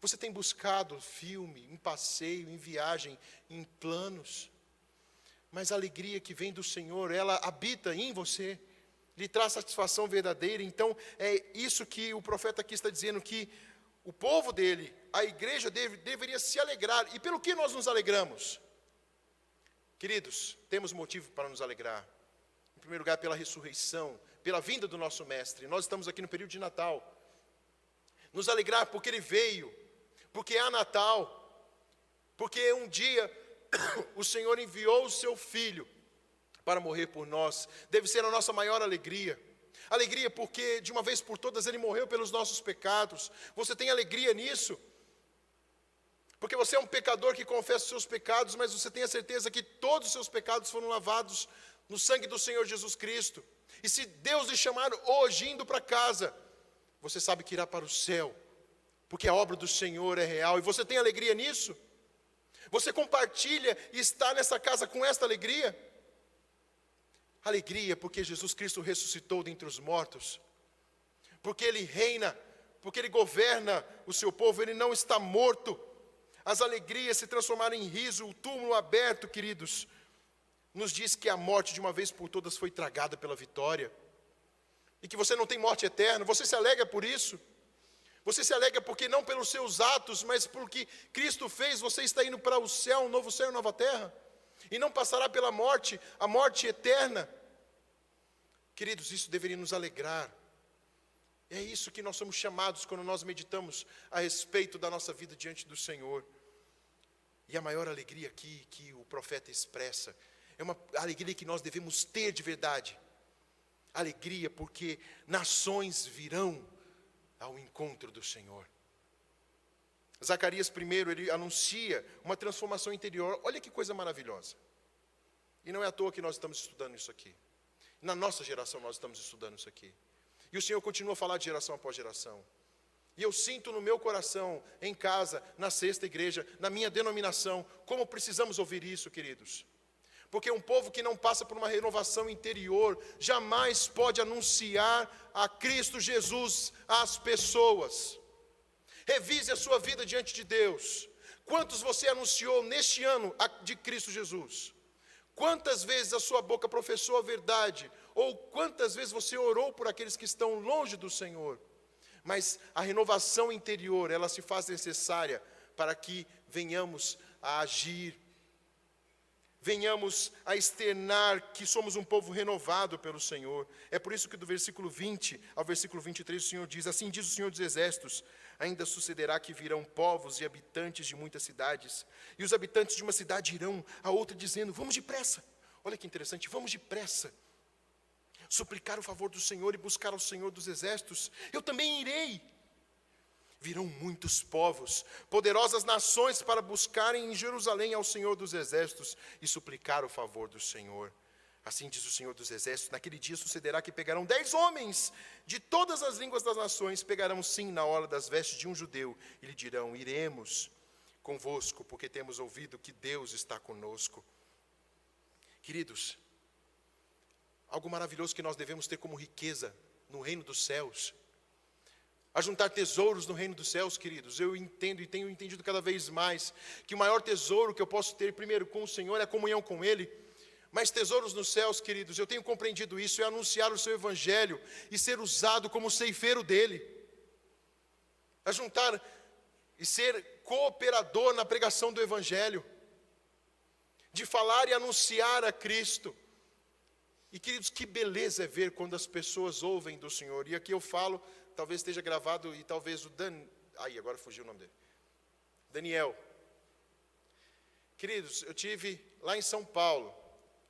Você tem buscado filme, em passeio, em viagem, em planos. Mas a alegria que vem do Senhor, ela habita em você, lhe traz satisfação verdadeira. Então, é isso que o profeta aqui está dizendo, que o povo dele, a igreja dele, deveria se alegrar. E pelo que nós nos alegramos? Queridos, temos motivo para nos alegrar. Em primeiro lugar, pela ressurreição, pela vinda do nosso Mestre. Nós estamos aqui no período de Natal. Nos alegrar porque Ele veio, porque há Natal, porque um dia o Senhor enviou o Seu Filho para morrer por nós. Deve ser a nossa maior alegria. Alegria porque de uma vez por todas Ele morreu pelos nossos pecados. Você tem alegria nisso? Porque você é um pecador que confessa os seus pecados, mas você tem a certeza que todos os seus pecados foram lavados no sangue do Senhor Jesus Cristo. E se Deus lhe chamar hoje, indo para casa, você sabe que irá para o céu, porque a obra do Senhor é real. E você tem alegria nisso? Você compartilha e está nessa casa com esta alegria? Alegria porque Jesus Cristo ressuscitou dentre os mortos, porque Ele reina, porque Ele governa o seu povo, Ele não está morto. As alegrias se transformaram em riso, o túmulo aberto, queridos, nos diz que a morte de uma vez por todas foi tragada pela vitória, e que você não tem morte eterna. Você se alegra por isso? Você se alegra porque não pelos seus atos, mas pelo que Cristo fez, você está indo para o céu, um novo céu e nova terra, e não passará pela morte, a morte eterna. Queridos, isso deveria nos alegrar. É isso que nós somos chamados quando nós meditamos a respeito da nossa vida diante do Senhor. E a maior alegria aqui que o profeta expressa é uma alegria que nós devemos ter de verdade. Alegria porque nações virão ao encontro do Senhor. Zacarias primeiro, ele anuncia uma transformação interior. Olha que coisa maravilhosa. E não é à toa que nós estamos estudando isso aqui. Na nossa geração nós estamos estudando isso aqui. E o Senhor continua a falar de geração após geração. E eu sinto no meu coração, em casa, na sexta igreja, na minha denominação, como precisamos ouvir isso, queridos. Porque um povo que não passa por uma renovação interior, jamais pode anunciar a Cristo Jesus às pessoas. Revise a sua vida diante de Deus. Quantos você anunciou neste ano de Cristo Jesus? Quantas vezes a sua boca professou a verdade? Ou quantas vezes você orou por aqueles que estão longe do Senhor? Mas a renovação interior, ela se faz necessária para que venhamos a agir, venhamos a externar que somos um povo renovado pelo Senhor. É por isso que do versículo 20 ao versículo 23 o Senhor diz: assim diz o Senhor dos Exércitos, ainda sucederá que virão povos e habitantes de muitas cidades, e os habitantes de uma cidade irão a outra dizendo: vamos depressa. Olha que interessante, vamos depressa suplicar o favor do Senhor e buscar ao Senhor dos Exércitos. Eu também irei. Virão muitos povos, poderosas nações para buscarem em Jerusalém ao Senhor dos Exércitos e suplicar o favor do Senhor. Assim diz o Senhor dos Exércitos: naquele dia sucederá que pegarão 10 homens de todas as línguas das nações, pegarão sim na orla das vestes de um judeu, e lhe dirão: iremos convosco, porque temos ouvido que Deus está conosco. Queridos, algo maravilhoso que nós devemos ter como riqueza no reino dos céus, a juntar tesouros no reino dos céus, queridos. Eu entendo e tenho entendido cada vez mais que o maior tesouro que eu posso ter, primeiro com o Senhor, é a comunhão com Ele. Mas tesouros nos céus, queridos, eu tenho compreendido isso, é anunciar o seu evangelho e ser usado como ceifeiro dele. A juntar e ser cooperador na pregação do evangelho, de falar e anunciar a Cristo. E queridos, que beleza é ver quando as pessoas ouvem do Senhor. E aqui eu falo, talvez esteja gravado, e talvez o agora fugiu o nome dele. Daniel. Queridos, eu tive lá em São Paulo,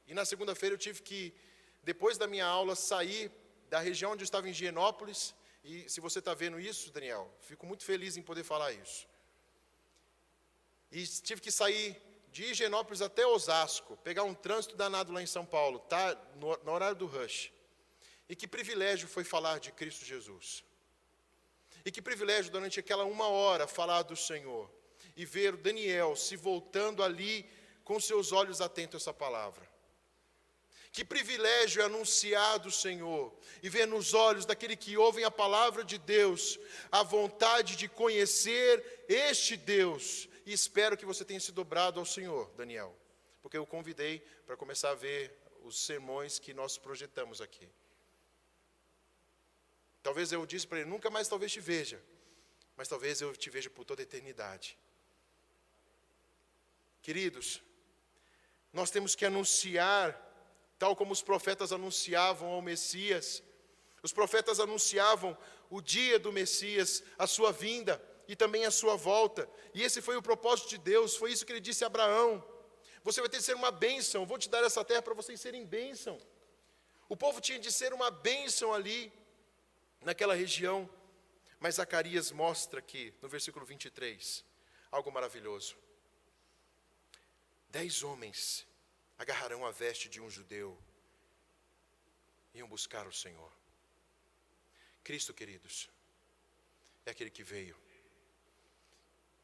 e na segunda-feira eu tive que, depois da minha aula, sair da região onde eu estava em Higienópolis. E se você está vendo isso, Daniel, fico muito feliz em poder falar isso. E tive que sair de Higienópolis até Osasco, pegar um trânsito danado lá em São Paulo, tá no horário do rush. E que privilégio foi falar de Cristo Jesus. E que privilégio durante aquela 1 hora falar do Senhor. e ver Daniel se voltando ali com seus olhos atentos a essa palavra. Que privilégio é anunciar do Senhor e ver nos olhos daquele que ouvem a palavra de Deus a vontade de conhecer este Deus. E espero que você tenha se dobrado ao Senhor, Daniel, porque eu o convidei para começar a ver os sermões que nós projetamos aqui. Talvez eu disse para ele, nunca mais talvez te veja, mas talvez eu te veja por toda a eternidade. Queridos, nós temos que anunciar, tal como os profetas anunciavam ao Messias. Os profetas anunciavam o dia do Messias, a sua vinda e também a sua volta. E esse foi o propósito de Deus, foi isso que ele disse a Abraão. Você vai ter que ser uma bênção, vou te dar essa terra para vocês serem bênção. O povo tinha de ser uma bênção ali, naquela região. Mas Zacarias mostra aqui, no versículo 23, algo maravilhoso. 10 homens agarrarão a veste de um judeu e iam buscar o Senhor. Cristo, queridos, é aquele que veio.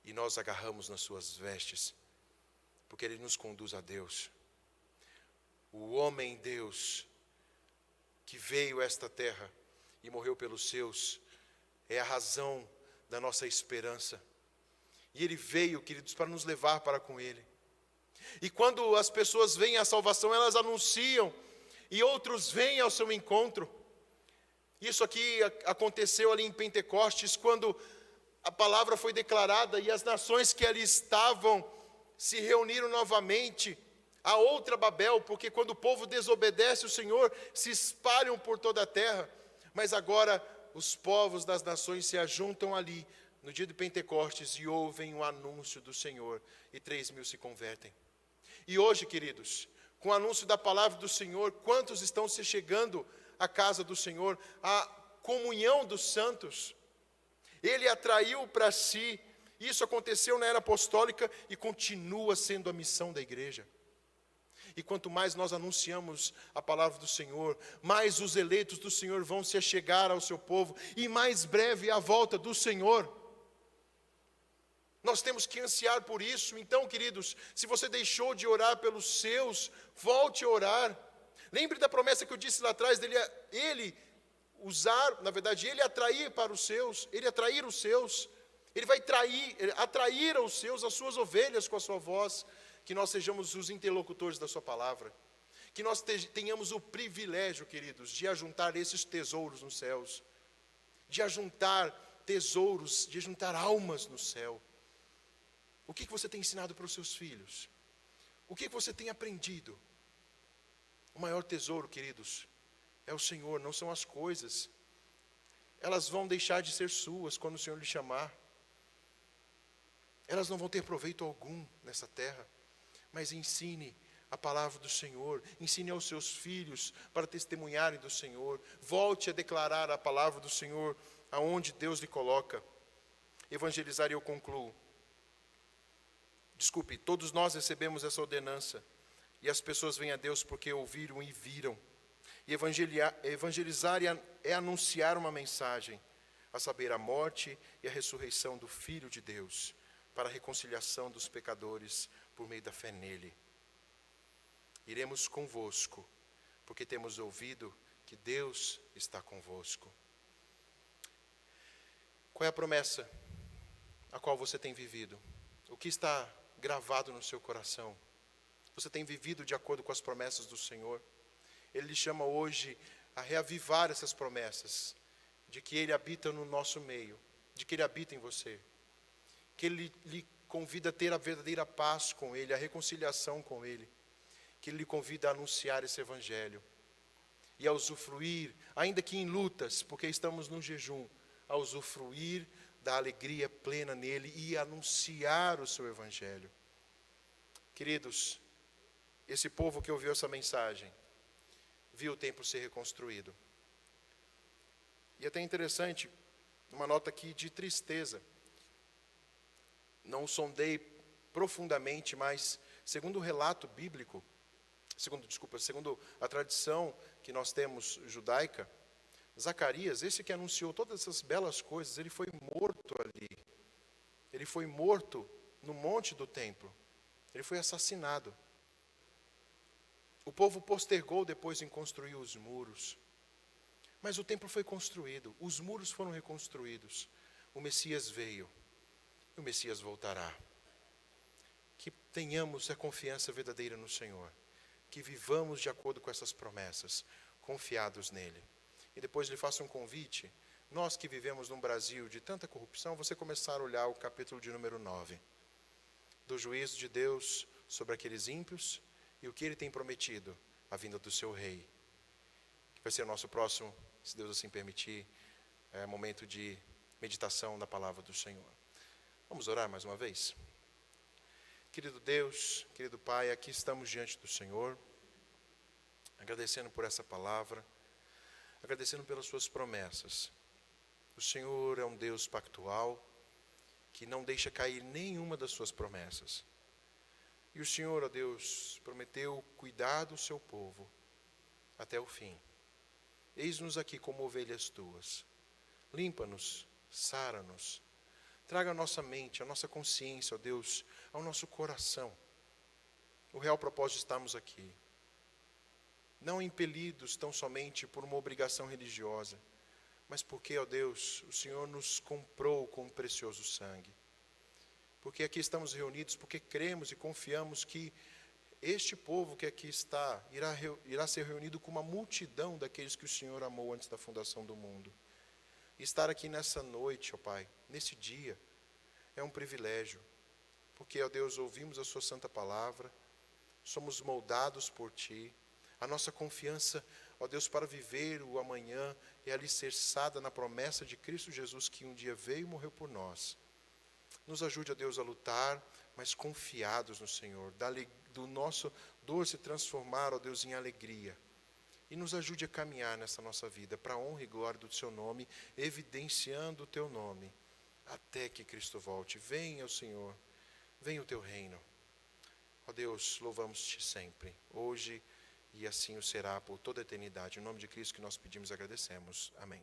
E nós agarramos nas suas vestes, porque Ele nos conduz a Deus. O homem Deus, que veio a esta terra e morreu pelos seus, é a razão da nossa esperança. E Ele veio, queridos, para nos levar para com Ele. E quando as pessoas veem a salvação, elas anunciam, e outros vêm ao seu encontro. Isso aqui aconteceu ali em Pentecostes, quando a palavra foi declarada, e as nações que ali estavam se reuniram novamente, a outra Babel, porque quando o povo desobedece o Senhor, se espalham por toda a terra. Mas agora os povos das nações se ajuntam ali, no dia de Pentecostes, e ouvem o anúncio do Senhor, e 3.000 se convertem. E hoje, queridos, com o anúncio da palavra do Senhor, quantos estão se chegando à casa do Senhor, à comunhão dos santos? Ele atraiu para si, isso aconteceu na era apostólica e continua sendo a missão da igreja. E quanto mais nós anunciamos a palavra do Senhor, mais os eleitos do Senhor vão se achegar ao seu povo, e mais breve é a volta do Senhor. Nós temos que ansiar por isso. Então, queridos, se você deixou de orar pelos seus, volte a orar. Lembre da promessa que eu disse lá atrás, ele usar, na verdade, ele atrair para os seus, ele atrair os seus, ele vai atrair aos seus, as suas ovelhas com a sua voz. Que nós sejamos os interlocutores da sua palavra. Que nós tenhamos o privilégio, queridos, de ajuntar esses tesouros nos céus. De ajuntar tesouros, de ajuntar almas no céu. O que você tem ensinado para os seus filhos? O que você tem aprendido? O maior tesouro, queridos, é o Senhor, não são as coisas. Elas vão deixar de ser suas quando o Senhor lhe chamar. Elas não vão ter proveito algum nessa terra. Mas ensine a palavra do Senhor, ensine aos seus filhos para testemunharem do Senhor. Volte a declarar a palavra do Senhor aonde Deus lhe coloca. Evangelizar, e eu concluo. Desculpe, todos nós recebemos essa ordenança, e as pessoas vêm a Deus porque ouviram e viram. E evangelizar é anunciar uma mensagem, a saber, a morte e a ressurreição do Filho de Deus, para a reconciliação dos pecadores por meio da fé nele. Iremos convosco, porque temos ouvido que Deus está convosco. Qual é a promessa a qual você tem vivido? O que está gravado no seu coração? Você tem vivido de acordo com as promessas do Senhor? Ele lhe chama hoje a reavivar essas promessas, de que Ele habita no nosso meio, de que Ele habita em você, que Ele lhe convida a ter a verdadeira paz com Ele, a reconciliação com Ele, que Ele lhe convida a anunciar esse Evangelho, e a usufruir, ainda que em lutas, porque estamos no jejum, a usufruir da alegria plena nele e anunciar o seu Evangelho. Queridos, esse povo que ouviu essa mensagem, viu o templo ser reconstruído. E até interessante, uma nota aqui de tristeza. Não sondei profundamente, mas segundo o relato bíblico, segundo a tradição que nós temos judaica, Zacarias, esse que anunciou todas essas belas coisas, ele foi morto ali. Ele foi morto no monte do templo. Ele foi assassinado. O povo postergou depois em construir os muros. Mas o templo foi construído, os muros foram reconstruídos. O Messias veio, e o Messias voltará. Que tenhamos a confiança verdadeira no Senhor, que vivamos de acordo com essas promessas, confiados nele. E depois lhe faço um convite, nós que vivemos num Brasil de tanta corrupção, você começar a olhar o capítulo de número 9, do juízo de Deus sobre aqueles ímpios e o que ele tem prometido, a vinda do seu rei, que vai ser o nosso próximo, se Deus assim permitir, momento de meditação da palavra do Senhor. Vamos orar mais uma vez? Querido Deus, querido Pai, aqui estamos diante do Senhor, agradecendo por essa palavra, agradecendo pelas suas promessas. O Senhor é um Deus pactual, que não deixa cair nenhuma das suas promessas. E o Senhor, ó Deus, prometeu cuidar do seu povo até o fim. Eis-nos aqui como ovelhas tuas. Limpa-nos, sara-nos. Traga a nossa mente, a nossa consciência, ó Deus, ao nosso coração. O real propósito de estarmos aqui. Não impelidos tão somente por uma obrigação religiosa, mas porque, ó Deus, o Senhor nos comprou com um precioso sangue. Porque aqui estamos reunidos, porque cremos e confiamos que este povo que aqui está irá ser reunido com uma multidão daqueles que o Senhor amou antes da fundação do mundo. E estar aqui nessa noite, ó Pai, nesse dia, é um privilégio. Porque, ó Deus, ouvimos a sua santa palavra, somos moldados por Ti. A nossa confiança, ó Deus, para viver o amanhã é alicerçada na promessa de Cristo Jesus, que um dia veio e morreu por nós. Nos ajude, ó Deus, a lutar, mas confiados no Senhor, do nosso dor se transformar, ó Deus, em alegria. E nos ajude a caminhar nessa nossa vida, para a honra e glória do Seu nome, evidenciando o Teu nome, até que Cristo volte. Venha o Senhor, venha o Teu reino. Ó Deus, louvamos-Te sempre, hoje e assim o será por toda a eternidade. Em nome de Cristo que nós pedimos e agradecemos. Amém.